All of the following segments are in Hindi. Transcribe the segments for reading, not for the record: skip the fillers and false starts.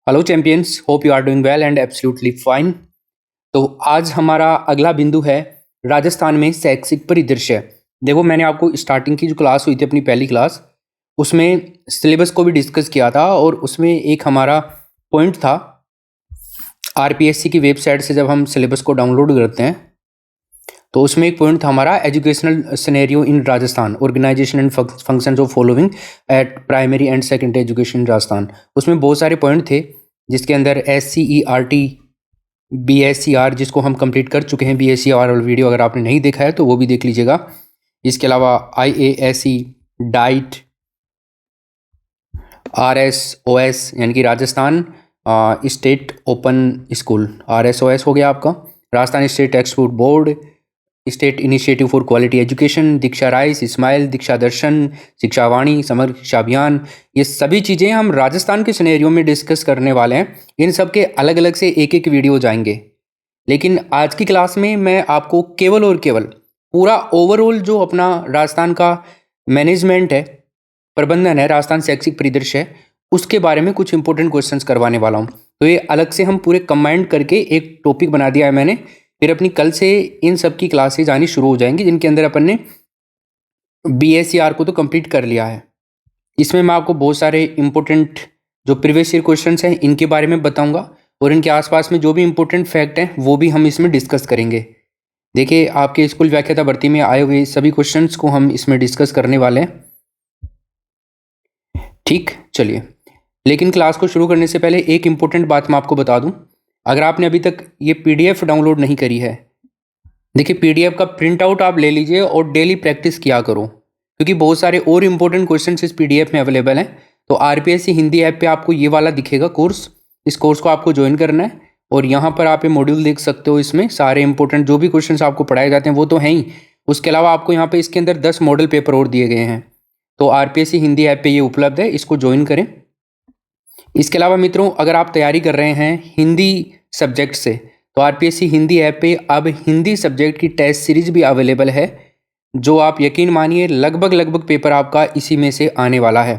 Hello champions, hope you are doing well and absolutely fine. तो आज हमारा अगला बिंदु है राजस्थान में शैक्षिक परिदृश्य। देखो, मैंने आपको स्टार्टिंग की जो क्लास हुई थी, अपनी पहली क्लास, उसमें सिलेबस को भी डिस्कस किया था और उसमें एक हमारा पॉइंट था, आरपीएससी की वेबसाइट से जब हम सिलेबस को डाउनलोड करते हैं तो उसमें एक पॉइंट था हमारा, educational scenario in Rajasthan, organisation and functions of following at primary and secondary education in Rajasthan. उसमें बहुत सारे पॉइंट थे जिसके अंदर SCERT, BSCR जिसको हम कंप्लीट कर चुके हैं, BSCR वाला वीडियो अगर आपने नहीं देखा है तो वो भी देख लीजिएगा। इसके अलावा IASE, डाइट, RSOS यानी कि Rajasthan state open school, RSOS हो गया आपका, Rajasthan state textbook board, state initiative for quality education, Diksha rise, smile, Diksha Darshan, Shiksha Vani, समग्र शिक्षा अभियान। ये सभी चीज़ें हम राजस्थान के सिनेरियो में डिस्कस करने वाले हैं। इन सब के अलग अलग से एक एक वीडियो जाएंगे, लेकिन आज की क्लास में मैं आपको केवल और केवल पूरा ओवरऑल जो अपना राजस्थान का मैनेजमेंट है, प्रबंधन है, राजस्थान शैक्षिक परिदृश्य है, उसके बारे में कुछ इंपॉर्टेंट क्वेश्चंस करवाने वाला हूँ। तो ये अलग से हम पूरे कंबाइंड करके एक टॉपिक बना दिया है मैंने। फिर अपनी कल से इन सब की क्लासेज आनी शुरू हो जाएंगी, जिनके अंदर अपन ने BSCR को तो कंप्लीट कर लिया है। इसमें मैं आपको बहुत सारे इंपॉर्टेंट जो प्रीवियस ईयर क्वेश्चंस हैं इनके बारे में बताऊंगा और इनके आसपास में जो भी इंपॉर्टेंट फैक्ट हैं वो भी हम इसमें डिस्कस करेंगे। देखिए, आपके स्कूल व्याख्याता भर्ती में आए हुए सभी क्वेश्चंस को हम इसमें डिस्कस करने वाले हैं। ठीक, चलिए। लेकिन क्लास को शुरू करने से पहले एक इंपॉर्टेंट बात मैं आपको बता दूं। अगर आपने अभी तक ये PDF डाउनलोड नहीं करी है, देखिए PDF का प्रिंट आउट आप ले लीजिए और डेली प्रैक्टिस किया करो, क्योंकि बहुत सारे और इंपॉर्टेंट क्वेश्चन इस PDF में अवेलेबल हैं। तो RPSC हिंदी ऐप पे आपको ये वाला दिखेगा कोर्स, इस कोर्स को आपको ज्वाइन करना है और यहाँ पर आप ये मॉड्यूल देख सकते हो। इसमें सारे इंपॉर्टेंट जो भी क्वेश्चन आपको पढ़ाए जाते हैं वो तो हैं ही, उसके अलावा आपको यहाँ पे इसके अंदर 10 मॉडल पेपर और दिए गए हैं। तो RPSC हिंदी ऐप पे ये उपलब्ध है, इसको ज्वाइन करें। इसके अलावा मित्रों, अगर आप तैयारी कर रहे हैं हिंदी सब्जेक्ट से, तो RPSC हिंदी ऐप पे अब हिंदी सब्जेक्ट की टेस्ट सीरीज भी अवेलेबल है, जो आप यकीन मानिए लगभग पेपर आपका इसी में से आने वाला है।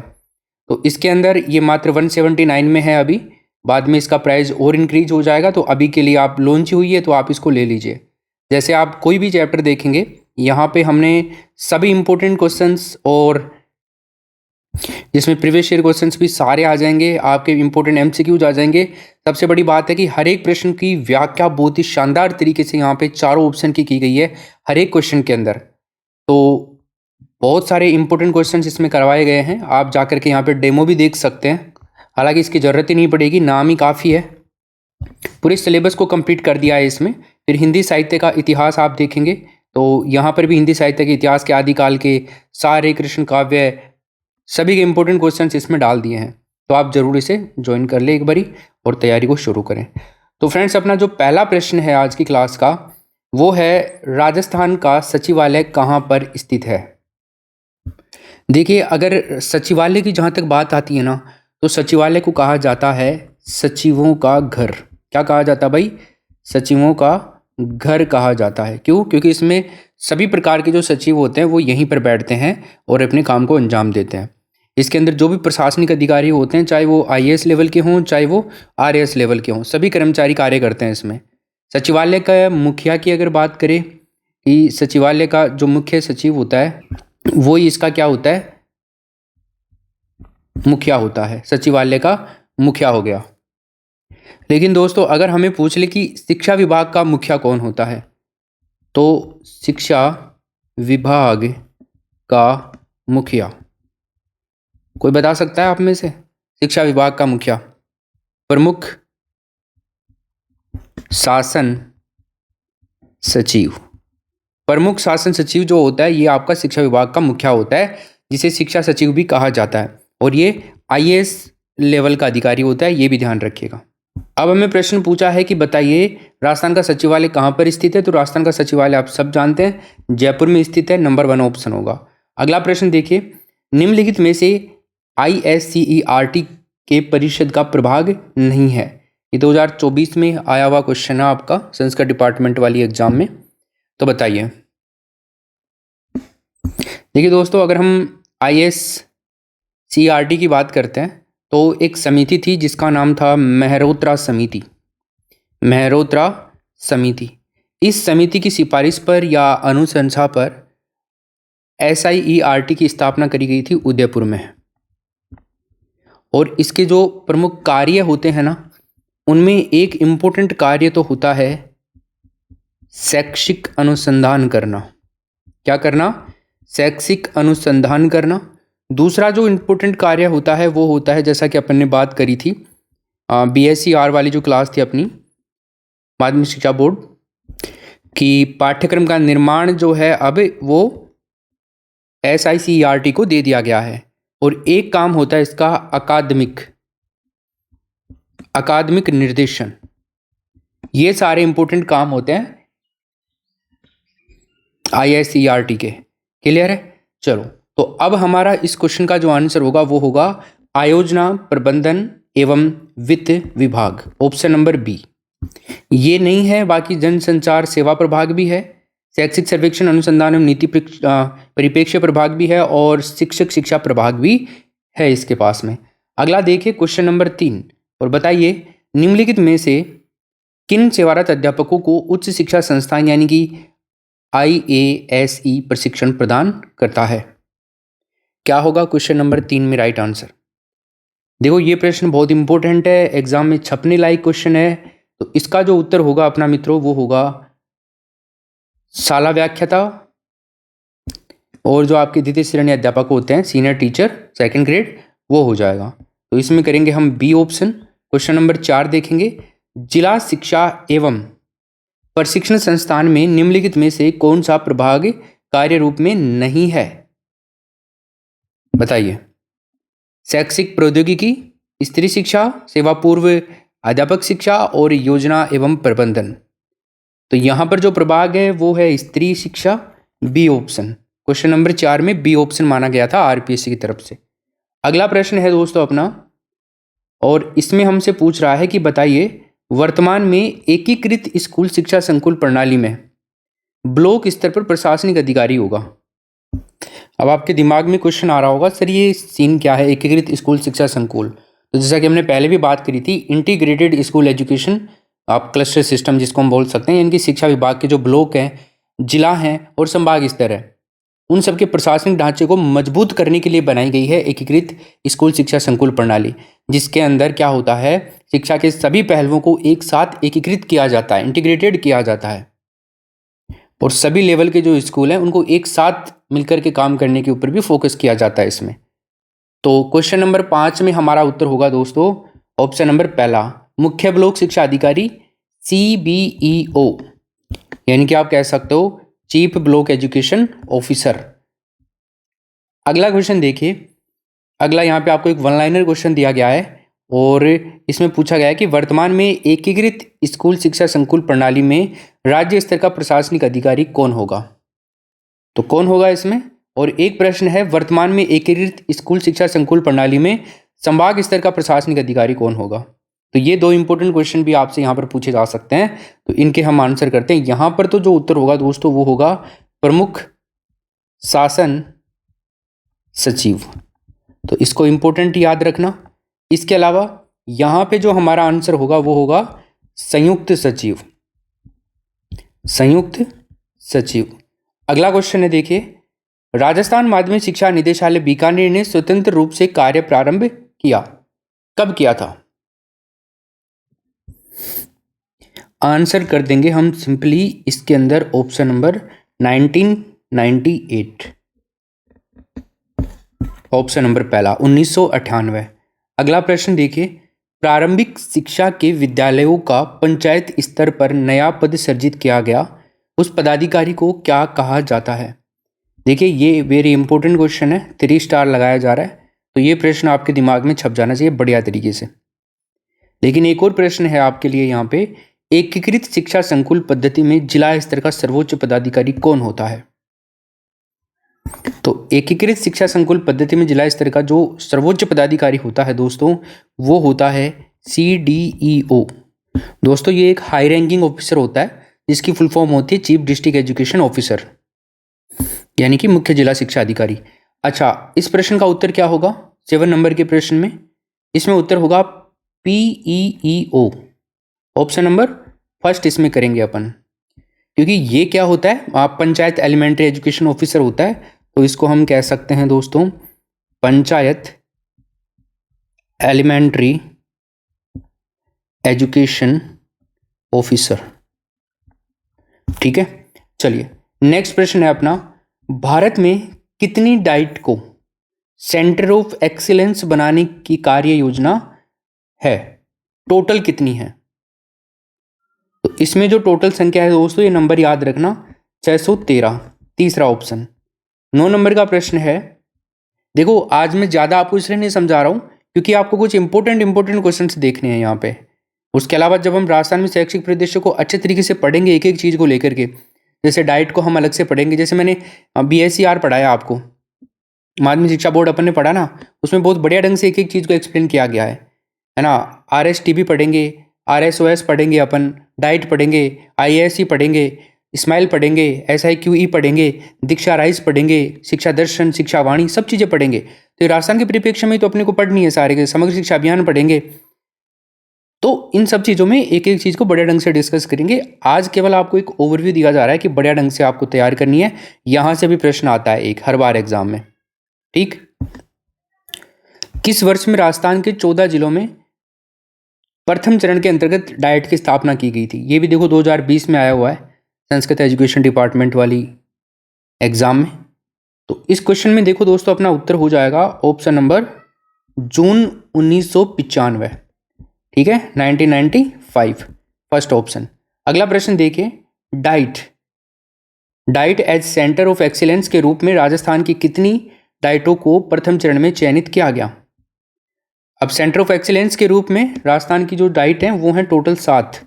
तो इसके अंदर ये मात्र 179 में है अभी, बाद में इसका प्राइस और इंक्रीज हो जाएगा। तो अभी के लिए आप लॉन्च हुई है तो आप इसको ले लीजिए। जैसे आप कोई भी चैप्टर देखेंगे, यहाँ पे हमने सभी इंपॉर्टेंट क्वेश्चंस और जिसमें प्रीवियस ईयर क्वेश्चंस भी सारे आ जाएंगे, आपके इंपॉर्टेंट MCQs आ जाएंगे। सबसे बड़ी बात है कि हर एक प्रश्न की व्याख्या बहुत ही शानदार तरीके से यहाँ पे चारों ऑप्शन की गई है हर एक क्वेश्चन के अंदर। तो बहुत सारे इंपॉर्टेंट क्वेश्चंस इसमें करवाए गए हैं, आप जाकर के यहाँ पे डेमो भी देख सकते हैं। हालांकि इसकी ज़रूरत ही नहीं पड़ेगी, नाम ही काफ़ी है। पूरे सिलेबस को कंप्लीट कर दिया है इसमें। फिर हिंदी साहित्य का इतिहास आप देखेंगे तो यहाँ पर भी हिंदी साहित्य के इतिहास के आदिकाल के सारे कृष्ण काव्य, सभी के इंपॉर्टेंट क्वेश्चंस इसमें डाल दिए हैं। तो आप जरूर इसे ज्वाइन कर ले एक बारी और तैयारी को शुरू करें। तो फ्रेंड्स, अपना जो पहला प्रश्न है आज की क्लास का, वो है राजस्थान का सचिवालय कहाँ पर स्थित है। देखिए, अगर सचिवालय की जहाँ तक बात आती है ना, तो सचिवालय को कहा जाता है सचिवों का घर। क्या कहा जाता है भाई? सचिवों का घर कहा जाता है। क्यों? क्योंकि इसमें सभी प्रकार के जो सचिव होते हैं वो यहीं पर बैठते हैं और अपने काम को अंजाम देते हैं। इसके अंदर जो भी प्रशासनिक अधिकारी होते हैं, चाहे वो IAS लेवल के हों चाहे वो RAS लेवल के हों, सभी कर्मचारी कार्य करते हैं इसमें। सचिवालय का मुखिया की अगर बात करें कि सचिवालय का जो मुख्य सचिव होता है वो ही इसका क्या होता है? मुखिया होता है। सचिवालय का मुखिया हो गया। लेकिन दोस्तों, अगर हमें पूछ ले कि शिक्षा विभाग का मुखिया कौन होता है, तो शिक्षा विभाग का मुखिया कोई बता सकता है आप में से? शिक्षा विभाग का मुखिया, प्रमुख शासन सचिव। प्रमुख शासन सचिव जो होता है ये आपका शिक्षा विभाग का मुखिया होता है, जिसे शिक्षा सचिव भी कहा जाता है। और ये IAS लेवल का अधिकारी होता है, ये भी ध्यान रखिएगा। अब हमें प्रश्न पूछा है कि बताइए राजस्थान का सचिवालय कहाँ पर स्थित है। तो राजस्थान का सचिवालय आप सब जानते हैं, जयपुर में स्थित है। नंबर 1 ऑप्शन होगा। अगला प्रश्न देखिए, निम्नलिखित में से ISCERT के परिषद का प्रभाग नहीं है। ये 2024 में आया हुआ क्वेश्चन है आपका संस्कृत डिपार्टमेंट वाली एग्जाम में। तो बताइए। देखिए दोस्तों, अगर हम ISCERT की बात करते हैं तो एक समिति थी जिसका नाम था मेहरोत्रा समिति। मेहरोत्रा समिति, इस समिति की सिफारिश पर या अनुशंसा पर SIERT की स्थापना करी गई थी उदयपुर में। और इसके जो प्रमुख कार्य होते हैं ना, उनमें एक इम्पोर्टेंट कार्य तो होता है शैक्षिक अनुसंधान करना। क्या करना? शैक्षिक अनुसंधान करना। दूसरा जो इम्पोर्टेंट कार्य होता है वो होता है, जैसा कि अपन ने बात करी थी BSc वाली जो क्लास थी अपनी माध्यमिक शिक्षा बोर्ड की, पाठ्यक्रम का निर्माण जो है अब वो SIERT को दे दिया गया है। और एक काम होता है इसका अकादमिक निर्देशन। ये सारे इंपॉर्टेंट काम होते हैं ISERT के। क्लियर है? चलो, तो अब हमारा इस क्वेश्चन का जो आंसर होगा वो होगा आयोजना प्रबंधन एवं वित्त विभाग, ऑप्शन नंबर बी। ये नहीं है, बाकी जनसंचार सेवा प्रभाग भी है, शैक्षिक सर्वेक्षण अनुसंधान एवं नीति परिप्रेक्ष्य प्रभाग भी है, और शिक्षक शिक्षा प्रभाग भी है इसके पास में। अगला देखिए क्वेश्चन नंबर 3, और बताइए निम्नलिखित में से किन सेवारत अध्यापकों को उच्च शिक्षा संस्थान यानी कि IASE प्रशिक्षण प्रदान करता है? क्या होगा क्वेश्चन नंबर 3 में राइट आंसर? देखो ये प्रश्न बहुत इंपॉर्टेंट है, एग्जाम में छपने लायक क्वेश्चन है। तो इसका जो उत्तर होगा अपना मित्रों वो होगा शाला व्याख्याता, और जो आपके द्वितीय श्रेणी अध्यापक होते हैं सीनियर टीचर सेकंड ग्रेड, वो हो जाएगा। तो इसमें करेंगे हम बी ऑप्शन। क्वेश्चन नंबर 4 देखेंगे, जिला शिक्षा एवं प्रशिक्षण संस्थान में निम्नलिखित में से कौन सा प्रभाग कार्य रूप में नहीं है? बताइए। शैक्षिक प्रौद्योगिकी, स्त्री शिक्षा, सेवा पूर्व अध्यापक शिक्षा और योजना एवं प्रबंधन। तो यहां पर जो प्रभाग है वो है स्त्री शिक्षा, बी ऑप्शन। क्वेश्चन नंबर 4 में बी ऑप्शन माना गया था RPSC की तरफ से। अगला प्रश्न है दोस्तों अपना, और इसमें हमसे पूछ रहा है कि बताइए वर्तमान में एकीकृत स्कूल शिक्षा संकुल प्रणाली में ब्लॉक स्तर पर प्रशासनिक अधिकारी होगा। अब आपके दिमाग में क्वेश्चन आ रहा होगा, सर ये सीन क्या है एकीकृत स्कूल शिक्षा संकुल? तो जैसा कि हमने पहले भी बात करी थी, इंटीग्रेटेड स्कूल एजुकेशन आप क्लस्टर सिस्टम जिसको हम बोल सकते हैं, इनकी शिक्षा विभाग के जो ब्लॉक हैं, जिला हैं और संभाग स्तर है, उन सबके प्रशासनिक ढांचे को मजबूत करने के लिए बनाई गई है एकीकृत स्कूल शिक्षा संकुल प्रणाली, जिसके अंदर क्या होता है शिक्षा के सभी पहलुओं को एक साथ एकीकृत किया जाता है, इंटीग्रेटेड किया जाता है, और सभी लेवल के जो स्कूल हैं उनको एक साथ मिलकर के काम करने के ऊपर भी फोकस किया जाता है इसमें। तो क्वेश्चन नंबर 5 में हमारा उत्तर होगा दोस्तों ऑप्शन नंबर पहला, मुख्य ब्लॉक शिक्षा अधिकारी CBEO, यानी कि आप कह सकते हो चीफ ब्लॉक एजुकेशन ऑफिसर। अगला क्वेश्चन देखिए, अगला यहाँ पे आपको एक वन लाइनर क्वेश्चन दिया गया है, और इसमें पूछा गया है कि वर्तमान में एकीकृत स्कूल शिक्षा संकुल प्रणाली में राज्य स्तर का प्रशासनिक अधिकारी कौन होगा? तो कौन होगा इसमें? और एक प्रश्न है वर्तमान में एकीकृत स्कूल शिक्षा संकुल प्रणाली में संभाग स्तर का प्रशासनिक अधिकारी कौन होगा? तो ये दो इंपॉर्टेंट क्वेश्चन भी आपसे यहाँ पर पूछे जा सकते हैं, तो इनके हम आंसर करते हैं। यहाँ पर तो जो उत्तर होगा दोस्तों वो होगा प्रमुख शासन सचिव, तो इसको इंपॉर्टेंट याद रखना। इसके अलावा यहाँ पे जो हमारा आंसर होगा वो होगा संयुक्त सचिव, संयुक्त सचिव। अगला क्वेश्चन है देखिए, राजस्थान माध्यमिक शिक्षा निदेशालय बीकानेर ने स्वतंत्र रूप से कार्य प्रारंभ किया, कब किया था? आंसर कर देंगे हम सिंपली इसके अंदर ऑप्शन नंबर 1998, ऑप्शन नंबर पहला 1998। अगला प्रश्न देखिए, प्रारंभिक शिक्षा के विद्यालयों का पंचायत स्तर पर नया पद सृजित किया गया, उस पदाधिकारी को क्या कहा जाता है? देखिए ये वेरी इंपॉर्टेंट क्वेश्चन है, 3 स्टार लगाया जा रहा है, तो ये प्रश्न आपके दिमाग में छप जाना चाहिए बढ़िया तरीके से। लेकिन एक और प्रश्न है आपके लिए यहाँ पे, एकीकृत शिक्षा संकुल पद्धति में जिला स्तर का सर्वोच्च पदाधिकारी कौन होता है? तो एकीकृत शिक्षा संकुल पद्धति में जिला स्तर का जो सर्वोच्च पदाधिकारी होता है दोस्तों वो होता है CDEO। दोस्तों ये एक हाई रैंकिंग ऑफिसर होता है जिसकी फुल फॉर्म होती है चीफ डिस्ट्रिक्ट एजुकेशन ऑफिसर, यानी कि मुख्य जिला शिक्षा अधिकारी। अच्छा, इस प्रश्न का उत्तर क्या होगा 7 नंबर के प्रश्न में? इसमें उत्तर होगा PEEO, ऑप्शन नंबर फर्स्ट इसमें करेंगे अपन, क्योंकि ये क्या होता है, आप पंचायत एलिमेंट्री एजुकेशन ऑफिसर होता है, तो इसको हम कह सकते हैं दोस्तों पंचायत एलिमेंट्री एजुकेशन ऑफिसर। ठीक है, चलिए नेक्स्ट प्रश्न है अपना, भारत में कितनी डाइट को सेंटर ऑफ एक्सीलेंस बनाने की कार्य योजना है, टोटल कितनी है? तो इसमें जो टोटल संख्या है दोस्तों, ये नंबर याद रखना 613, तीसरा ऑप्शन। 9 नंबर का प्रश्न है, देखो आज मैं ज़्यादा आपको इसलिए नहीं समझा रहा हूँ क्योंकि आपको कुछ इंपॉर्टेंट क्वेश्चंस देखने हैं यहाँ पे। उसके अलावा जब हम राजस्थान में शैक्षिक परिदृश्य को अच्छे तरीके से पढ़ेंगे एक एक चीज़ को लेकर के, जैसे डाइट को हम अलग से पढ़ेंगे, जैसे मैंने BSER पढ़ाया आपको, माध्यमिक शिक्षा बोर्ड अपन ने पढ़ा ना, उसमें बहुत बढ़िया ढंग से एक एक चीज़ को एक्सप्लेन किया गया है ना। RSTB पढ़ेंगे, RSOS पढ़ेंगे अपन, डाइट पढ़ेंगे, IASE पढ़ेंगे, स्माइल पढ़ेंगे, SIQE पढ़ेंगे, दीक्षा राइज पढ़ेंगे, शिक्षा दर्शन, शिक्षा वाणी, सब चीज़ें पढ़ेंगे। तो राजस्थान के परिप्रेक्ष्य में तो अपने को पढ़नी है सारे के, समग्र शिक्षा अभियान पढ़ेंगे। तो इन सब चीज़ों में एक एक चीज़ को बढ़िया ढंग से डिस्कस करेंगे। आज केवल आपको एक ओवरव्यू दिया जा रहा है कि बढ़िया ढंग से आपको तैयार करनी है, यहाँ से भी प्रश्न आता है एक हर बार एग्जाम में। ठीक, किस वर्ष में राजस्थान के 14 जिलों में प्रथम चरण के अंतर्गत डाइट की स्थापना की गई थी? ये भी देखो 2020 में आया हुआ है संस्कृत एजुकेशन डिपार्टमेंट वाली एग्जाम में। तो इस क्वेश्चन में देखो दोस्तों, अपना उत्तर हो जाएगा ऑप्शन नंबर जून 1995। ठीक है, 1995 फर्स्ट ऑप्शन। अगला प्रश्न देखिए, DIET as centre of excellence के रूप में राजस्थान की कितनी डाइटों को प्रथम चरण में चयनित किया गया? अब सेंटर ऑफ एक्सीलेंस के रूप में राजस्थान की जो डाइट है वो है टोटल 7।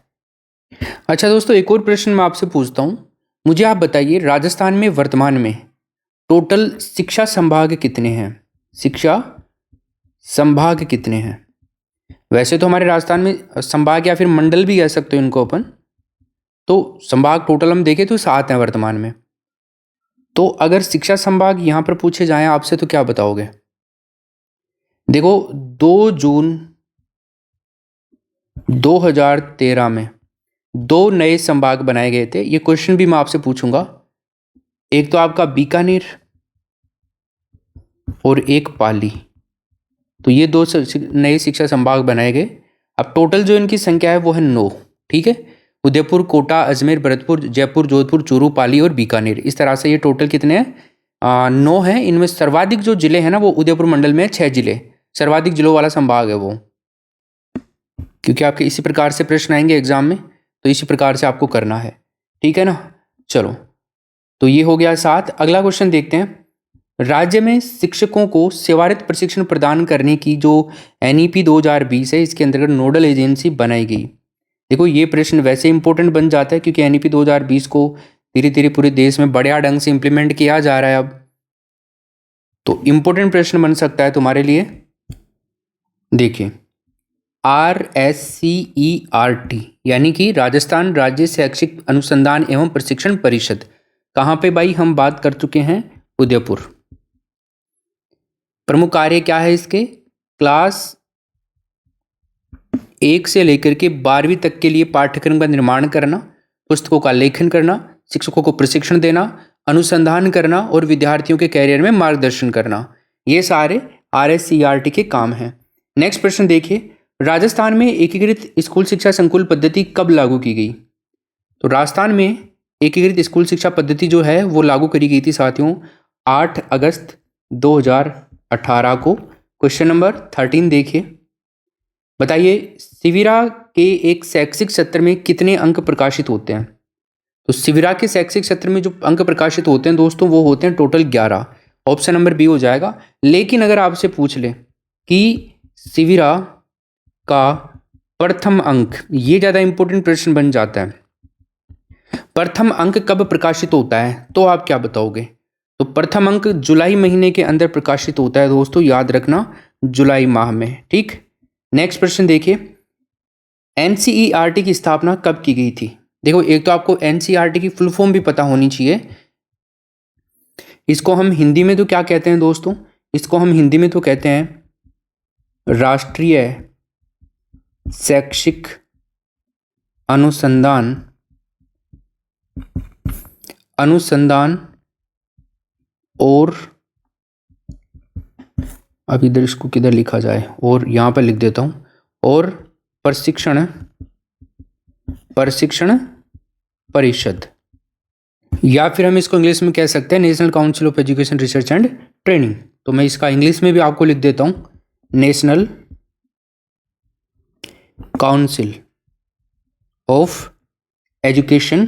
अच्छा दोस्तों, एक और प्रश्न मैं आपसे पूछता हूँ, मुझे आप बताइए राजस्थान में वर्तमान में टोटल शिक्षा संभाग कितने हैं? शिक्षा संभाग कितने हैं? वैसे तो हमारे राजस्थान में संभाग या फिर मंडल भी कह सकते हो इनको अपन, तो संभाग टोटल हम देखें तो 7 हैं वर्तमान में। तो अगर शिक्षा संभाग यहाँ पर पूछे जाएं आपसे तो क्या बताओगे? देखो 2 जून 2013 में 2 नए संभाग बनाए गए थे। ये क्वेश्चन भी मैं आपसे पूछूंगा, एक तो आपका बीकानेर और एक पाली। तो ये 2 नए शिक्षा संभाग बनाए गए। अब टोटल जो इनकी संख्या है वो है 9। ठीक है, उदयपुर, कोटा, अजमेर, भरतपुर, जयपुर, जोधपुर, चूरू, पाली और बीकानेर, इस तरह से ये टोटल कितने हैं? 9 हैं। इनमें सर्वाधिक जो जिले हैं ना वो उदयपुर मंडल में 6 जिले, सर्वाधिक जिलों वाला संभाग है वो, क्योंकि आपके इसी प्रकार से प्रश्न आएंगे एग्जाम में, तो इसी प्रकार से आपको करना है। ठीक है ना, चलो तो ये हो गया 7। अगला क्वेश्चन देखते हैं, राज्य में शिक्षकों को सेवारत प्रशिक्षण प्रदान करने की जो NEP 2020 है, इसके अंतर्गत नोडल एजेंसी बनाई गई। देखो ये प्रश्न वैसे इंपॉर्टेंट बन जाता है क्योंकि NEP 2020 को धीरे धीरे पूरे देश में बढ़िया ढंग से इंप्लीमेंट किया जा रहा है अब, तो इंपॉर्टेंट प्रश्न बन सकता है तुम्हारे लिए। देखिए RSCERT यानी कि राजस्थान राज्य शैक्षिक अनुसंधान एवं प्रशिक्षण परिषद, कहाँ पे भाई? हम बात कर चुके हैं उदयपुर। प्रमुख कार्य क्या है इसके? क्लास 1 से लेकर के 12वीं तक के लिए पाठ्यक्रम का निर्माण करना, पुस्तकों का लेखन करना, शिक्षकों को प्रशिक्षण देना, अनुसंधान करना और विद्यार्थियों के कैरियर में मार्गदर्शन करना, ये सारे RSCERT के काम हैं। नेक्स्ट प्रश्न देखिए, राजस्थान में एकीकृत स्कूल शिक्षा संकुल पद्धति कब लागू की गई? तो राजस्थान में एकीकृत स्कूल शिक्षा पद्धति जो है वो लागू करी गई थी साथियों 8 अगस्त 2018 को। क्वेश्चन नंबर 13 देखिए, बताइए शिविरा के एक शैक्षिक सत्र में कितने अंक प्रकाशित होते हैं? तो शिविरा के शैक्षिक सत्र में जो अंक प्रकाशित होते हैं दोस्तों वो होते हैं टोटल 11, ऑप्शन नंबर बी हो जाएगा। लेकिन अगर आपसे पूछ ले कि शिविरा का प्रथम अंक, ये ज़्यादा इंपॉर्टेंट प्रश्न बन जाता है, प्रथम अंक कब प्रकाशित होता है तो आप क्या बताओगे? तो प्रथम अंक जुलाई महीने के अंदर प्रकाशित होता है दोस्तों, याद रखना जुलाई माह में। ठीक, नेक्स्ट प्रश्न देखिए, NCERT की स्थापना कब की गई थी? देखो एक तो आपको NCERT की फुल फॉर्म भी पता होनी चाहिए। इसको हम हिंदी में तो क्या कहते हैं दोस्तों? इसको हम हिंदी में तो कहते हैं राष्ट्रीय शैक्षिक अनुसंधान और अब इधर इसको किधर लिखा जाए, और यहाँ पर लिख देता हूँ, और प्रशिक्षण परिषद, या फिर हम इसको इंग्लिश में कह सकते हैं national council of education research and training. तो मैं इसका इंग्लिश में भी आपको लिख देता हूँ, नेशनल काउंसिल ऑफ एजुकेशनल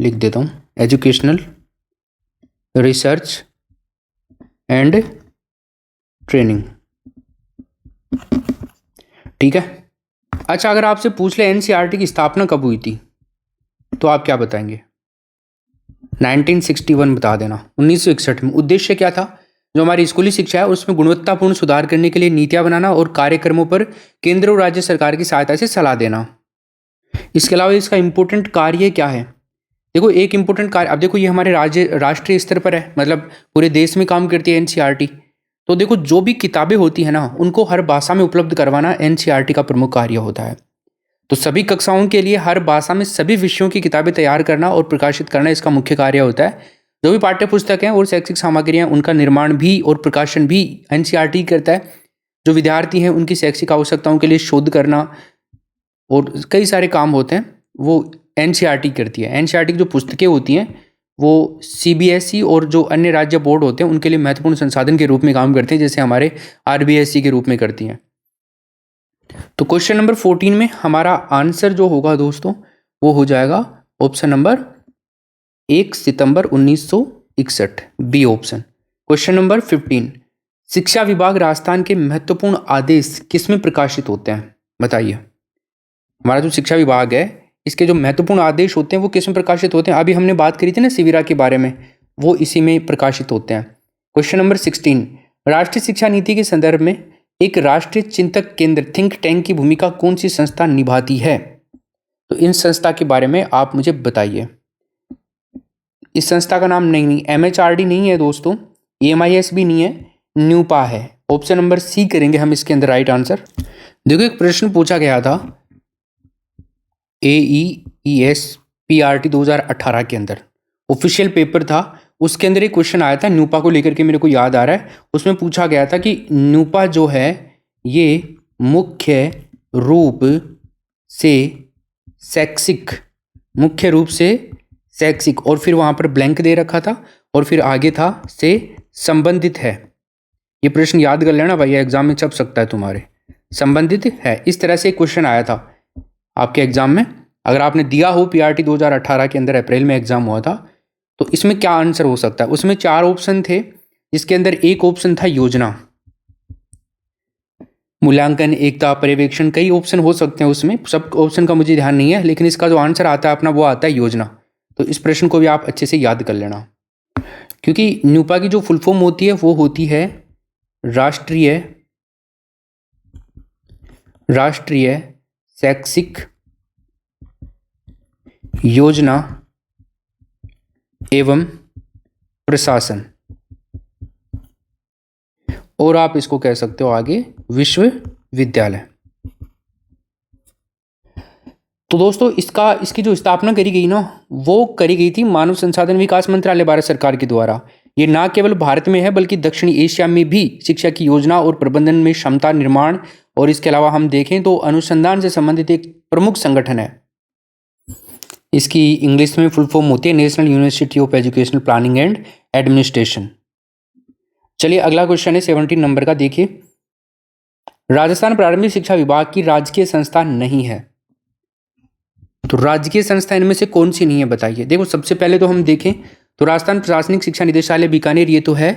लिख देता हूँ, एजुकेशनल रिसर्च एंड ट्रेनिंग। ठीक है। अच्छा, अगर आपसे पूछ ले एनसीईआरटी की स्थापना कब हुई थी, तो आप क्या बताएंगे? 1961 बता देना, 1961 में। उद्देश्य क्या था? जो हमारी स्कूली शिक्षा है उसमें गुणवत्तापूर्ण सुधार करने के लिए नीतियां बनाना और कार्यक्रमों पर केंद्र और राज्य सरकार की सहायता से सलाह देना। इसके अलावा इसका इंपॉर्टेंट कार्य क्या है? देखो, एक इंपॉर्टेंट कार्य, अब देखो ये हमारे राष्ट्रीय स्तर पर है, मतलब पूरे देश में काम करती है एनसीईआरटी। तो देखो, जो भी किताबें होती है ना, उनको हर भाषा में उपलब्ध करवाना एनसीईआरटी का प्रमुख कार्य होता है। तो सभी कक्षाओं के लिए हर भाषा में सभी विषयों की किताबें तैयार करना और प्रकाशित करना इसका मुख्य कार्य होता है। जो भी पाठ्य पुस्तक हैं और शैक्षिक सामग्रियां, उनका निर्माण भी और प्रकाशन भी एनसीईआरटी करता है। जो विद्यार्थी हैं उनकी शैक्षिक आवश्यकताओं के लिए शोध करना और कई सारे काम होते हैं, वो एनसीईआरटी करती है। एनसीईआरटी की जो पुस्तकें होती हैं वो सीबीएसई और जो अन्य राज्य बोर्ड होते हैं उनके लिए महत्वपूर्ण संसाधन के रूप में काम करते हैं, जैसे हमारे आरबीएसई के रूप में करती हैं। तो क्वेश्चन नंबर 14 में हमारा आंसर जो होगा दोस्तों, वो हो जाएगा ऑप्शन नंबर 1 सितंबर 1961, बी ऑप्शन। क्वेश्चन नंबर 15, शिक्षा विभाग राजस्थान के महत्वपूर्ण आदेश किसमें प्रकाशित होते हैं? बताइए। हमारा जो शिक्षा विभाग है, इसके जो महत्वपूर्ण आदेश होते हैं वो किस में प्रकाशित होते हैं? अभी हमने बात करी थी ना सिविरा के बारे में, वो इसी में प्रकाशित होते हैं। क्वेश्चन नंबर 16, राष्ट्रीय शिक्षा नीति के संदर्भ में एक राष्ट्रीय चिंतक केंद्र थिंक टैंक की भूमिका कौन सी संस्था निभाती है? तो इन संस्था के बारे में आप मुझे बताइए। इस संस्था का नाम नहीं एमएचआरडी नहीं है दोस्तों, एमआईएस भी नहीं है, न्यूपा है। ऑप्शन नंबर सी करेंगे हम इसके अंदर राइट आंसर। देखो, एक प्रश्न पूछा गया था AEES-PRT 2018 के अंदर, ऑफिशियल पेपर था, उसके अंदर एक क्वेश्चन आया था न्यूपा को लेकर के, मेरे को याद आ रहा है। उसमें पूछा गया था कि न्यूपा जो है ये मुख्य रूप से शैक्षिक, और फिर वहाँ पर ब्लैंक दे रखा था और फिर आगे था से संबंधित है। ये प्रश्न याद कर लेना भाई, एग्जाम में छप सकता है तुम्हारे। संबंधित है, इस तरह से एक क्वेश्चन आया था आपके एग्जाम में। अगर आपने दिया हो पीआरटी 2018 के अंदर, अप्रैल में एग्जाम हुआ था, तो इसमें क्या आंसर हो सकता है? उसमें 4 ऑप्शन थे, जिसके अंदर एक ऑप्शन था योजना, मूल्यांकन, एकता, पर्यवेक्षण, कई ऑप्शन हो सकते हैं उसमें, सब ऑप्शन का मुझे ध्यान नहीं है, लेकिन इसका जो आंसर आता है अपना वो आता है योजना। तो इस प्रश्न को भी आप अच्छे से याद कर लेना, क्योंकि न्यूपा की जो फुल फॉर्म होती है वो होती है राष्ट्रीय शैक्षिक योजना एवं प्रशासन, और आप इसको कह सकते हो आगे विश्वविद्यालय। तो दोस्तों, इसकी जो स्थापना करी गई ना, वो करी गई थी मानव संसाधन विकास मंत्रालय भारत सरकार के द्वारा। ये ना केवल भारत में है बल्कि दक्षिणी एशिया में भी शिक्षा की योजना और प्रबंधन में क्षमता निर्माण, और इसके अलावा हम देखें तो अनुसंधान से संबंधित एक प्रमुख संगठन है। इसकी इंग्लिश में फुल फॉर्म होती है national university of educational planning and administration. चलिए, अगला क्वेश्चन है 17 नंबर का, देखिए। राजस्थान प्रारंभिक शिक्षा विभाग की राजकीय संस्था नहीं है, तो राजकीय संस्था इनमें से कौन सी नहीं है बताइए। देखो, सबसे पहले तो हम देखें तो राजस्थान प्रशासनिक शिक्षा निदेशालय बीकानेर, ये तो है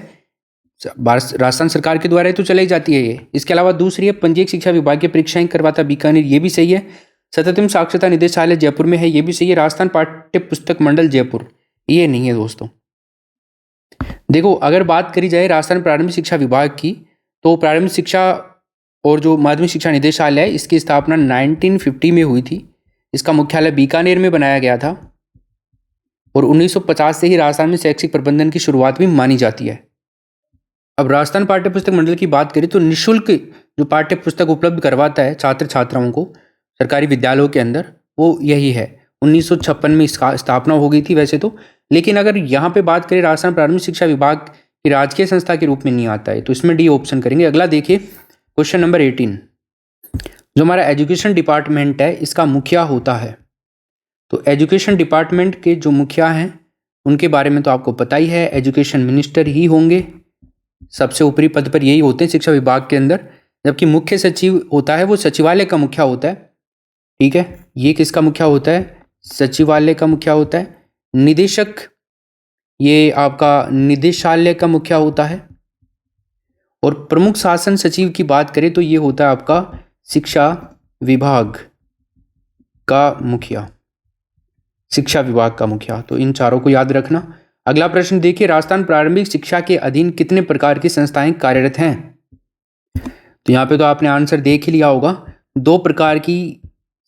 राजस्थान सरकार के द्वारा तो चलाई जाती है ये। इसके अलावा दूसरी है पंजीयक शिक्षा विभाग की परीक्षाएं करवाता बीकानेर, ये भी सही है। सततम साक्षरता निदेशालय जयपुर में है, ये भी सही है। राजस्थान पाठ्य पुस्तक मंडल जयपुर, ये नहीं है दोस्तों। देखो, अगर बात करी जाए राजस्थान प्रारंभिक शिक्षा विभाग की, तो प्रारंभिक शिक्षा और जो माध्यमिक शिक्षा निदेशालय है, इसकी स्थापना 1950 में हुई थी। इसका मुख्यालय बीकानेर में बनाया गया था, और 1950 से ही राजस्थान में शैक्षिक प्रबंधन की शुरुआत भी मानी जाती है। अब राजस्थान पाठ्य पुस्तक मंडल की बात करें तो निःशुल्क जो पाठ्य पुस्तक उपलब्ध करवाता है छात्र छात्राओं को सरकारी विद्यालयों के अंदर, वो यही है। 1956 में इसका स्थापना हो गई थी वैसे तो, लेकिन अगर यहाँ पे बात करें राजस्थान प्राथमिक शिक्षा विभाग की राजकीय संस्था के रूप में नहीं आता है, तो इसमें डी ऑप्शन करेंगे। अगला देखिए क्वेश्चन नंबर 18, जो हमारा एजुकेशन डिपार्टमेंट है इसका मुखिया होता है। तो एजुकेशन डिपार्टमेंट के जो मुखिया हैं उनके बारे में तो आपको पता ही है, एजुकेशन मिनिस्टर ही होंगे, सबसे ऊपरी पद पर यही होते हैं शिक्षा विभाग के अंदर। जबकि मुख्य सचिव होता है वो सचिवालय का मुखिया होता है, ठीक है। ये किसका मुखिया होता है? सचिवालय का मुखिया होता है। निदेशक ये आपका निदेशालय का मुखिया होता है। और प्रमुख शासन सचिव की बात करें तो ये होता है आपका शिक्षा विभाग का मुखिया, शिक्षा विभाग का मुखिया। तो इन चारों को याद रखना। अगला प्रश्न देखिए, राजस्थान प्रारंभिक शिक्षा के अधीन कितने प्रकार की संस्थाएं कार्यरत हैं? तो यहाँ पे तो आपने आंसर देख ही लिया होगा, 2 प्रकार की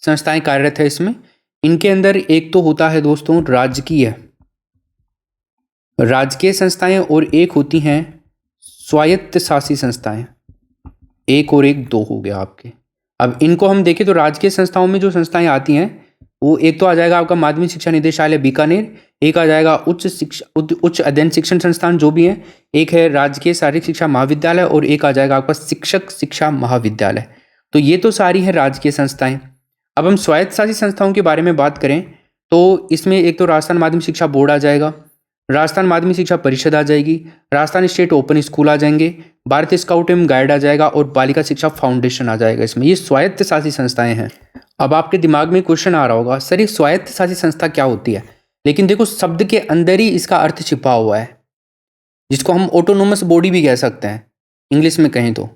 संस्थाएं कार्यरत है इसमें। इनके अंदर एक तो होता है दोस्तों राजकीय संस्थाएं और एक होती हैं स्वायत्त शासी संस्थाएं। एक और एक 2 हो गया आपके। अब इनको हम देखें तो राजकीय संस्थाओं में जो संस्थाएं आती हैं वो एक तो आ जाएगा आपका माध्यमिक शिक्षा निदेशालय बीकानेर, एक आ जाएगा उच्च अध्ययन शिक्षण संस्थान जो भी है, एक है राजकीय शारीरिक शिक्षा महाविद्यालय और एक आ जाएगा आपका शिक्षक शिक्षा महाविद्यालय। तो ये तो सारी है राजकीय संस्थाएं। अब हम स्वायत्त शासी संस्थाओं के बारे में बात करें तो इसमें एक तो राजस्थान माध्यमिक शिक्षा बोर्ड आ जाएगा, राजस्थान माध्यमिक शिक्षा परिषद आ जाएगी, राजस्थान स्टेट ओपन स्कूल आ जाएंगे, भारतीय स्काउट एवं गाइड आ जाएगा और बालिका शिक्षा फाउंडेशन आ जाएगा। इसमें ये स्वायत्त शासी संस्थाएं हैं। अब आपके दिमाग में क्वेश्चन आ रहा होगा, सर ये स्वायत्त शासी संस्था क्या होती है? लेकिन देखो शब्द के अंदर ही इसका अर्थ छिपा हुआ है, जिसको हम ऑटोनोमस बॉडी भी कह सकते हैं इंग्लिश में कहें तो।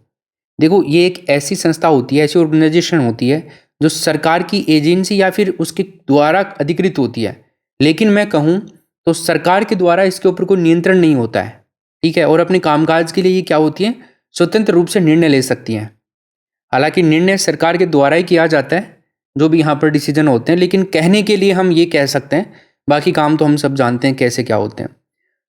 देखो ये एक ऐसी संस्था होती है, ऐसी ऑर्गेनाइजेशन होती है जो सरकार की एजेंसी या फिर उसके द्वारा अधिकृत होती है। लेकिन मैं कहूँ तो सरकार के द्वारा इसके ऊपर कोई नियंत्रण नहीं होता है, ठीक है। और अपने कामकाज के लिए ये क्या होती है, स्वतंत्र रूप से निर्णय ले सकती हैं। हालांकि निर्णय सरकार के द्वारा ही किया जाता है जो भी यहाँ पर डिसीजन होते हैं, लेकिन कहने के लिए हम ये कह सकते हैं, बाकी काम तो हम सब जानते हैं कैसे क्या होते हैं।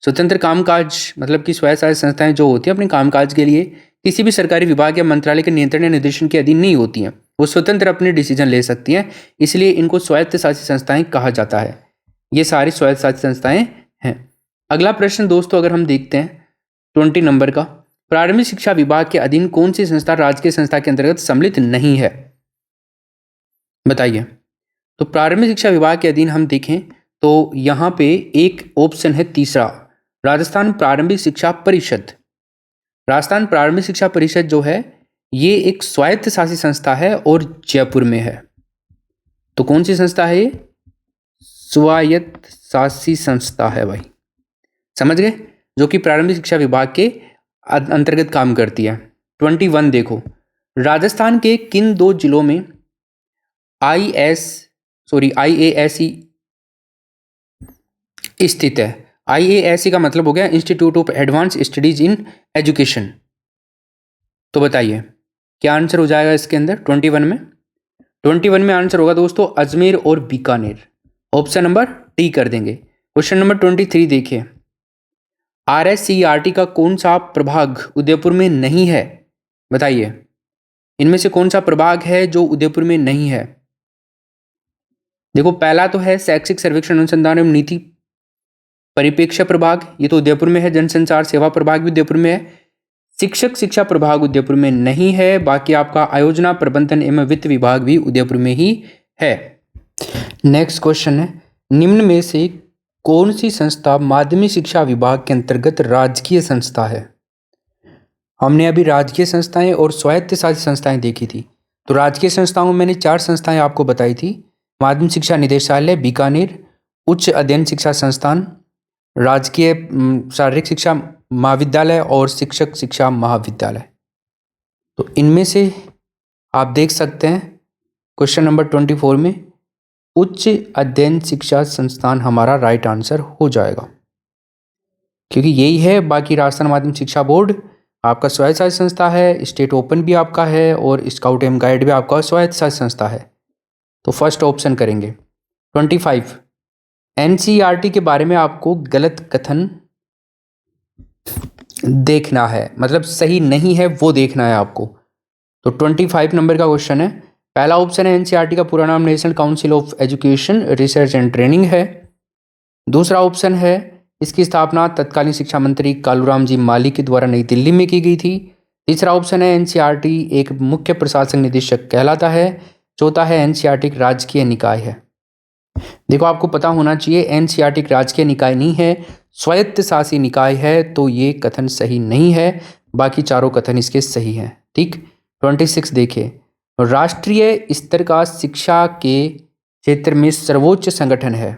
स्वतंत्र कामकाज मतलब कि स्वयं सहायता संस्थाएं जो होती हैं अपने कामकाज के लिए किसी भी सरकारी विभाग या मंत्रालय के नियंत्रण या निर्देशन के अधीन नहीं होती हैं, वो स्वतंत्र अपने डिसीजन ले सकती हैं, इसलिए इनको स्वायत्त शासी संस्थाएं कहा जाता है। ये सारी स्वायत्त शासी संस्थाएं हैं। अगला प्रश्न दोस्तों अगर हम देखते हैं 20 नंबर का, प्रारंभिक शिक्षा विभाग के अधीन कौन सी संस्था राजकीय संस्था के अंतर्गत सम्मिलित नहीं है? बताइए। तो प्रारंभिक शिक्षा विभाग के अधीन हम देखें तो यहाँ पे एक ऑप्शन है तीसरा, राजस्थान प्रारंभिक शिक्षा परिषद। राजस्थान प्रारंभिक शिक्षा परिषद जो है ये एक स्वायत्त शासी संस्था है और जयपुर में है। तो कौन सी संस्था है ये? स्वायत्त शासी संस्था है भाई, समझ गए, जो कि प्रारंभिक शिक्षा विभाग के अंतर्गत काम करती है। 21 देखो, राजस्थान के किन 2 जिलों में IASE स्थित है? IASE का मतलब हो गया institute of advance studies in education. तो बताइए क्या आंसर हो जाएगा इसके अंदर 21 में आंसर होगा दोस्तों अजमेर और बीकानेर। ऑप्शन नंबर डी कर देंगे। क्वेश्चन नंबर 23 देखिए, RSCERT का कौन सा प्रभाग उदयपुर में नहीं है? बताइए इनमें से कौन सा प्रभाग है जो उदयपुर में नहीं है? देखो पहला तो है शैक्षिक सर्वेक्षण अनुसंधान एवं नीति परिप्रेक्ष्य प्रभाग, ये तो उदयपुर में है। जनसंचार सेवा प्रभाग भी उदयपुर में है। शिक्षक शिक्षा प्रभाग उदयपुर में नहीं है। बाकी आपका आयोजना प्रबंधन एवं वित्त विभाग भी उदयपुर में ही है। नेक्स्ट क्वेश्चन है, निम्न में से कौन सी संस्था माध्यमिक शिक्षा विभाग के अंतर्गत राजकीय संस्था है? हमने अभी राजकीय संस्थाएं और स्वायत्त शासी संस्थाएं देखी थी। तो राजकीय संस्थाओं में मैंने 4 संस्थाएं आपको बताई थी, माध्यमिक शिक्षा निदेशालय बीकानेर, उच्च अध्ययन शिक्षा संस्थान, राजकीय शारीरिक शिक्षा महाविद्यालय और शिक्षक शिक्षा महाविद्यालय। तो इनमें से आप देख सकते हैं क्वेश्चन नंबर 24 में उच्च अध्ययन शिक्षा संस्थान हमारा राइट आंसर हो जाएगा, क्योंकि यही है। बाकी राजस्थान माध्यमिक शिक्षा बोर्ड आपका स्वायत्त शासी संस्था है, स्टेट ओपन भी आपका है और स्काउट एवं गाइड भी आपका स्वायत्त शासी संस्था है। तो फर्स्ट ऑप्शन करेंगे। 25 NCERT के बारे में आपको गलत कथन देखना है, मतलब सही नहीं है वो देखना है आपको। तो 25 नंबर का क्वेश्चन है। पहला ऑप्शन है एनसीईआरटी का पूरा नाम national council of education research and training है। दूसरा ऑप्शन है इसकी स्थापना तत्कालीन शिक्षा मंत्री कालूराम जी माली के द्वारा नई दिल्ली में की गई थी। तीसरा ऑप्शन है एनसीईआरटी एक मुख्य प्रशासनिक निदेशक कहलाता है। चौथा है एनसीईआरटी एक राजकीय निकाय है। देखो आपको पता होना चाहिए एनसीईआरटी एक राजकीय निकाय नहीं है, स्वायत्त शासी निकाय है, तो ये कथन सही नहीं है। बाकी चारों कथन इसके सही हैं। ठीक। 26 देखिए, राष्ट्रीय स्तर का शिक्षा के क्षेत्र में सर्वोच्च संगठन है।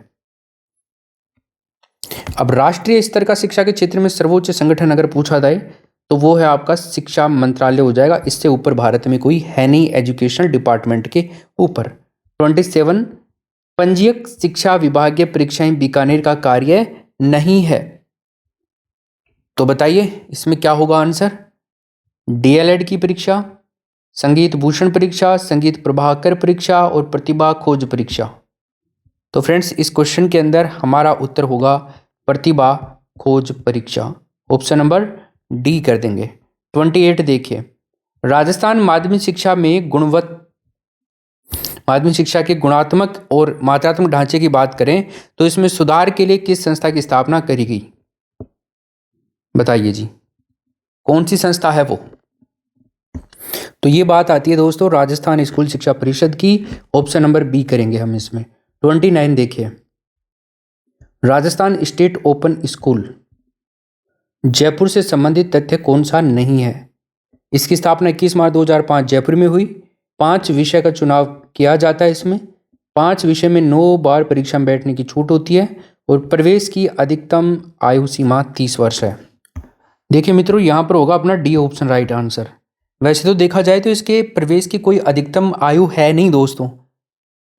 अब राष्ट्रीय स्तर का शिक्षा के क्षेत्र में सर्वोच्च संगठन अगर पूछा जाए तो वो है आपका शिक्षा मंत्रालय हो जाएगा। इससे ऊपर भारत में कोई है नहीं एजुकेशनल डिपार्टमेंट के ऊपर। 27, पंजीयक शिक्षा विभागीय परीक्षाएं बीकानेर का कार्य नहीं है। तो बताइए इसमें क्या होगा आंसर? डीएलएड की परीक्षा, संगीत भूषण परीक्षा, संगीत प्रभाकर परीक्षा और प्रतिभा खोज परीक्षा। तो फ्रेंड्स इस क्वेश्चन के अंदर हमारा उत्तर होगा प्रतिभा खोज परीक्षा। ऑप्शन नंबर डी कर देंगे। 28 देखिए, राजस्थान माध्यमिक शिक्षा में माध्यमिक शिक्षा के गुणात्मक और मात्रात्मक ढांचे की बात करें तो इसमें सुधार के लिए किस संस्था की स्थापना करी गई? बताइए जी, कौन सी संस्था है वो? तो ये बात आती है दोस्तों राजस्थान स्कूल शिक्षा परिषद की। ऑप्शन नंबर बी करेंगे हम इसमें। 29 देखिए, Rajasthan state open school Jaipur से संबंधित तथ्य कौन सा नहीं है? इसकी स्थापना 21 मार्च 2005 जयपुर में हुई। 5 विषय का चुनाव किया जाता है इसमें। 5 विषय में 9 बार परीक्षा में बैठने की छूट होती है और प्रवेश की अधिकतम आयु सीमा 30 वर्ष है। देखिए मित्रों, यहाँ पर होगा अपना डी ऑप्शन राइट आंसर। वैसे तो देखा जाए तो इसके प्रवेश की कोई अधिकतम आयु है नहीं दोस्तों,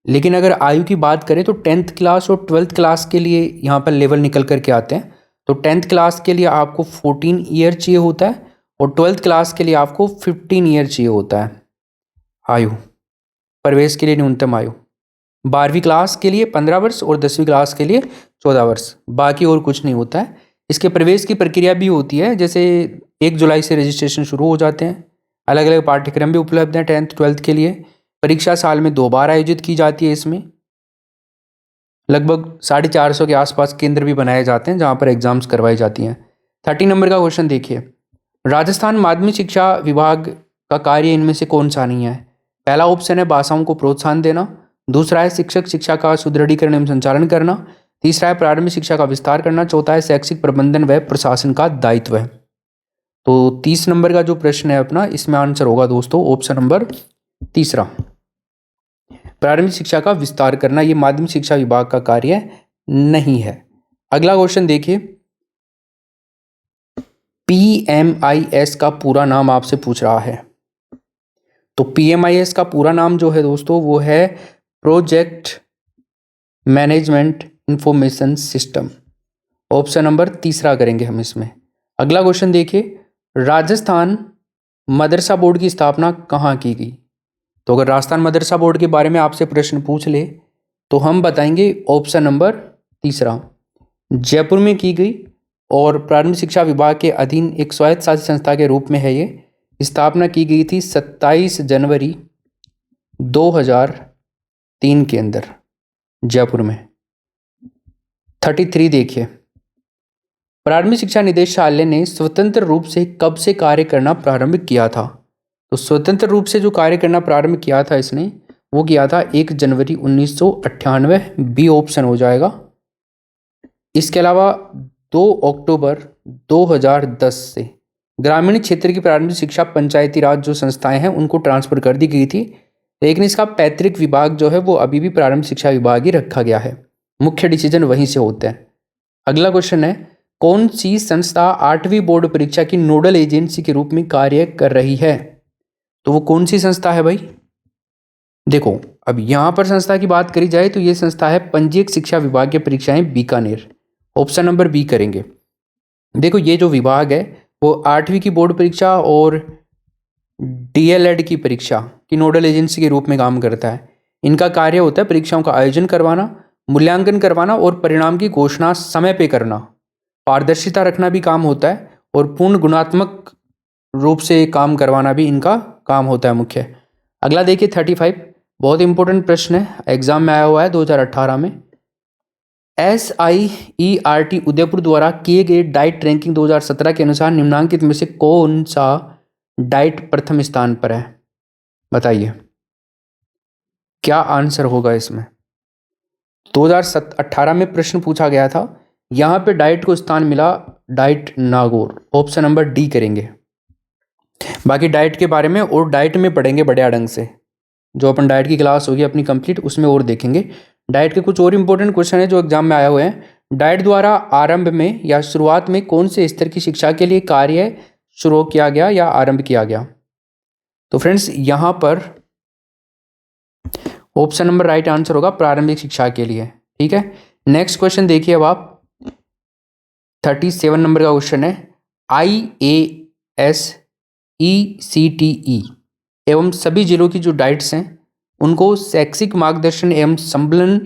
लेकिन अगर आयु की बात करें तो 10th क्लास और 12th क्लास के लिए यहाँ पर लेवल निकल करके आते हैं। तो 10th क्लास के लिए आपको 14 ईयर चाहिए होता है और 12th क्लास के लिए आपको 15 ईयर चाहिए होता है आयु, प्रवेश के लिए न्यूनतम आयु। 12वीं क्लास के लिए 15 वर्ष और 10वीं क्लास के लिए 14 वर्ष, बाकी और कुछ नहीं होता है। इसके प्रवेश की प्रक्रिया भी होती है, जैसे 1 जुलाई से रजिस्ट्रेशन शुरू हो जाते हैं। अलग अलग पाठ्यक्रम भी उपलब्ध हैं 10th 12th के लिए। परीक्षा साल में 2 बार आयोजित की जाती है। इसमें लगभग 450 के आसपास केंद्र भी बनाए जाते हैं जहाँ पर एग्जाम्स करवाई जाती हैं। 30 नंबर का क्वेश्चन देखिए, राजस्थान माध्यमिक शिक्षा विभाग का कार्य इनमें से कौन सा नहीं है? पहला ऑप्शन है भाषाओं को प्रोत्साहन देना। दूसरा है शिक्षक शिक्षा का सुदृढ़ीकरण एवं संचालन करना। तीसरा है प्रारंभिक शिक्षा का विस्तार करना। चौथा है शैक्षिक प्रबंधन व प्रशासन का दायित्व है। तो 30 नंबर का जो प्रश्न है अपना, इसमें आंसर होगा दोस्तों ऑप्शन नंबर तीसरा, प्रारंभिक शिक्षा का विस्तार करना। ये माध्यमिक शिक्षा विभाग का कार्य नहीं है। अगला क्वेश्चन देखिए, PMIS का पूरा नाम आपसे पूछ रहा है। तो PMIS का पूरा नाम जो है दोस्तों वो है project management information system. Option number तीसरा करेंगे हम इसमें। अगला क्वेश्चन देखिए, राजस्थान मदरसा बोर्ड की स्थापना कहाँ की गई? तो अगर राजस्थान मदरसा बोर्ड के बारे में आपसे प्रश्न पूछ ले तो हम बताएंगे ऑप्शन नंबर तीसरा, जयपुर में की गई और प्रारंभिक शिक्षा विभाग के अधीन एक स्वायत्त शासी संस्था के रूप में है। ये स्थापना की गई थी 27 जनवरी 2003 के अंदर जयपुर में। 33 देखिए, प्रारंभिक शिक्षा निदेशालय ने स्वतंत्र रूप से कब से कार्य करना प्रारंभ किया था? तो स्वतंत्र रूप से जो कार्य करना प्रारंभ किया था इसने, वो किया था 1 जनवरी 1998, बी ऑप्शन हो जाएगा। इसके अलावा 2 अक्टूबर 2010 से ग्रामीण क्षेत्र की प्रारंभिक शिक्षा पंचायती राज जो संस्थाएं हैं उनको ट्रांसफर कर दी गई थी, लेकिन इसका पैतृक विभाग जो है वो अभी भी प्रारंभिक शिक्षा विभाग ही रखा गया है। मुख्य डिसीजन वहीं से होते हैं। अगला क्वेश्चन है, कौन सी संस्था 8वीं बोर्ड परीक्षा की नोडल एजेंसी के रूप में कार्य कर रही है? तो वो कौन सी संस्था है भाई? देखो अब यहां पर संस्था की बात करी जाए तो ये संस्था है पंजीयक शिक्षा विभाग की परीक्षाएं बीकानेर। ऑप्शन नंबर बी करेंगे। देखो ये जो विभाग है वो 8वीं की बोर्ड परीक्षा और डीएलएड की परीक्षा की नोडल एजेंसी के रूप में काम करता है। इनका कार्य होता है परीक्षाओं का आयोजन करवाना, मूल्यांकन करवाना और परिणाम की घोषणा समय पे करना, पारदर्शिता रखना भी काम होता है और पूर्ण गुणात्मक रूप से काम करवाना भी इनका काम होता है मुख्य। अगला देखिए 35, बहुत इंपॉर्टेंट प्रश्न है, एग्जाम में आया हुआ है 2018 में। SIERT उदयपुर द्वारा किए गए डाइट रैंकिंग 2017 के अनुसार निम्नांकित में से कौन सा डाइट प्रथम स्थान पर है? बताइए क्या आंसर होगा इसमें। 2018 में प्रश्न पूछा गया था, यहां पे डाइट को स्थान मिला diet Nagaur. Option number D करेंगे। बाकी डाइट के बारे में और डाइट में पढ़ेंगे बढ़िया ढंग से, जो अपन डाइट की क्लास होगी अपनी कंप्लीट, उसमें और देखेंगे। डाइट के कुछ और इंपॉर्टेंट क्वेश्चन है जो एग्जाम में आए हुए हैं। डाइट द्वारा आरंभ में या शुरुआत में कौन से स्तर की शिक्षा के लिए कार्य शुरू किया गया या आरंभ किया गया? तो फ्रेंड्स यहां पर ऑप्शन नंबर राइट आंसर होगा प्रारंभिक शिक्षा के लिए। ठीक है, नेक्स्ट क्वेश्चन देखिए अब आप, 37 नंबर का क्वेश्चन है। IAS ECTE एवं सभी जिलों की जो डाइट्स हैं उनको शैक्षिक मार्गदर्शन एवं संबलन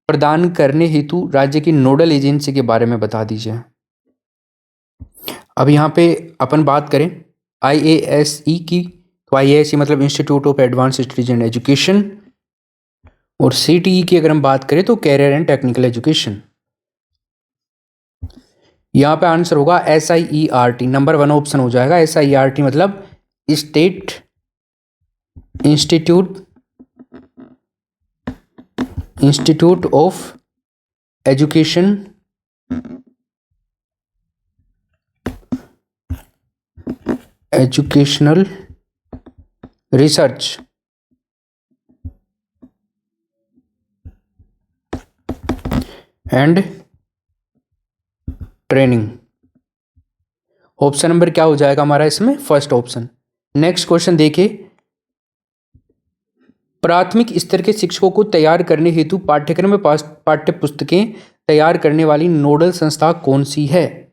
प्रदान करने हेतु राज्य की नोडल एजेंसी के बारे में बता दीजिए। अब यहाँ पे अपन बात करें IASE की, तो IASE मतलब institute of advance studies and education, और CTE की अगर हम बात करें तो कैरियर एंड टेक्निकल एजुकेशन। यहाँ पे आंसर होगा SIERT, नंबर 1 ऑप्शन हो जाएगा। SIERT मतलब state institute of education educational research and training. Option number क्या हो जाएगा हमारा इसमें? First option. नेक्स्ट क्वेश्चन देखिए, प्राथमिक स्तर के शिक्षकों को तैयार करने हेतु पाठ्यक्रम में पाठ्य पुस्तकें तैयार करने वाली नोडल संस्था कौन सी है?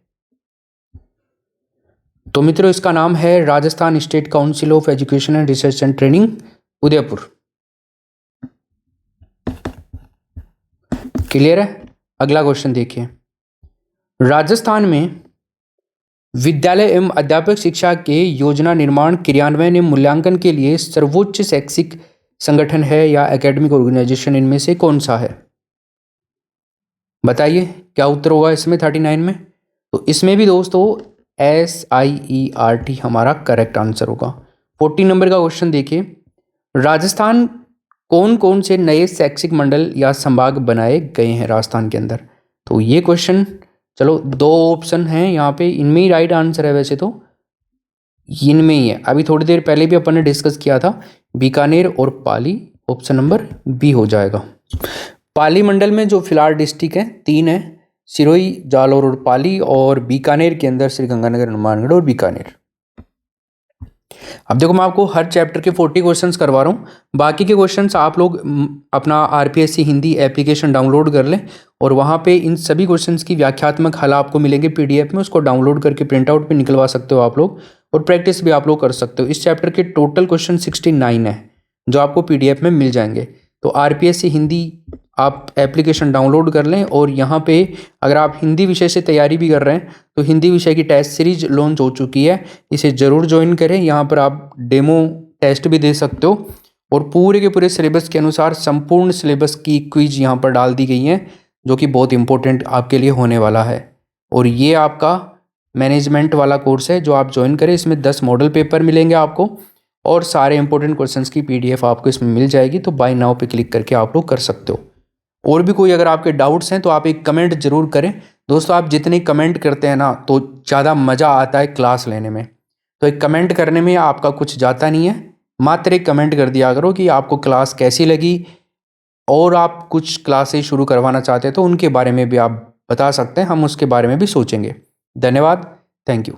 तो मित्रों इसका नाम है Rajasthan state council of education and research and training, Udaipur. Clear है? अगला क्वेश्चन देखिए, राजस्थान में विद्यालय एवं अध्यापक शिक्षा के योजना निर्माण, क्रियान्वयन एवं मूल्यांकन के लिए सर्वोच्च शैक्षिक संगठन है या एकेडमिक ऑर्गेनाइजेशन, इनमें से कौन सा है? बताइए क्या उत्तर होगा इसमें 39 में। तो इसमें भी दोस्तों SIERT हमारा करेक्ट आंसर होगा। 40 नंबर का क्वेश्चन देखिए, राजस्थान कौन कौन से नए शैक्षिक मंडल या संभाग बनाए गए हैं राजस्थान के अंदर? तो ये क्वेश्चन, चलो 2 ऑप्शन हैं यहाँ पे, इनमें ही राइट आंसर है, वैसे तो इनमें ही है। अभी थोड़ी देर पहले भी अपन ने डिस्कस किया था, बीकानेर और पाली। ऑप्शन नंबर बी हो जाएगा। पाली मंडल में जो फिलहाल डिस्ट्रिक्ट है 3 है, सिरोही, जालौर और पाली, और बीकानेर के अंदर श्रीगंगानगर, हनुमानगढ़ और बीकानेर। अब देखो मैं आपको हर चैप्टर के 40 क्वेश्चंस करवा रहा हूँ, बाकी के क्वेश्चंस आप लोग अपना RPSC हिंदी एप्लीकेशन डाउनलोड कर लें, और वहाँ पे इन सभी क्वेश्चंस की व्याख्यात्मक हल आपको मिलेंगे PDF में, उसको डाउनलोड करके प्रिंट आउट भी निकलवा सकते हो आप लोग, और प्रैक्टिस भी आप लोग कर सकते हो। इस चैप्टर के टोटल क्वेश्चन 69 है जो आपको PDF में मिल जाएंगे। तो RPSC हिंदी आप एप्लीकेशन डाउनलोड कर लें, और यहाँ पे अगर आप हिंदी विषय से तैयारी भी कर रहे हैं तो हिंदी विषय की टेस्ट सीरीज लॉन्च हो चुकी है, इसे ज़रूर ज्वाइन करें। यहाँ पर आप डेमो टेस्ट भी दे सकते हो, और पूरे के पूरे सिलेबस के अनुसार संपूर्ण सिलेबस की क्विज यहाँ पर डाल दी गई हैं, जो कि बहुत इंपॉर्टेंट आपके लिए होने वाला है। और ये आपका मैनेजमेंट वाला कोर्स है जो आप ज्वाइन करें, इसमें 10 मॉडल पेपर मिलेंगे आपको, और सारे इंपॉर्टेंट क्वेश्चंस की PDF आपको इसमें मिल जाएगी। तो बाय नाउ पे क्लिक करके आप लोग कर सकते हो। और भी कोई अगर आपके डाउट्स हैं तो आप एक कमेंट जरूर करें दोस्तों। आप जितने कमेंट करते हैं ना तो ज़्यादा मज़ा आता है क्लास लेने में। तो एक कमेंट करने में आपका कुछ जाता नहीं है, मात्र एक कमेंट कर दिया करो कि आपको क्लास कैसी लगी, और आप कुछ क्लासेस शुरू करवाना चाहते हैं तो उनके बारे में भी आप बता सकते हैं, हम उसके बारे में भी सोचेंगे। धन्यवाद, थैंक यू।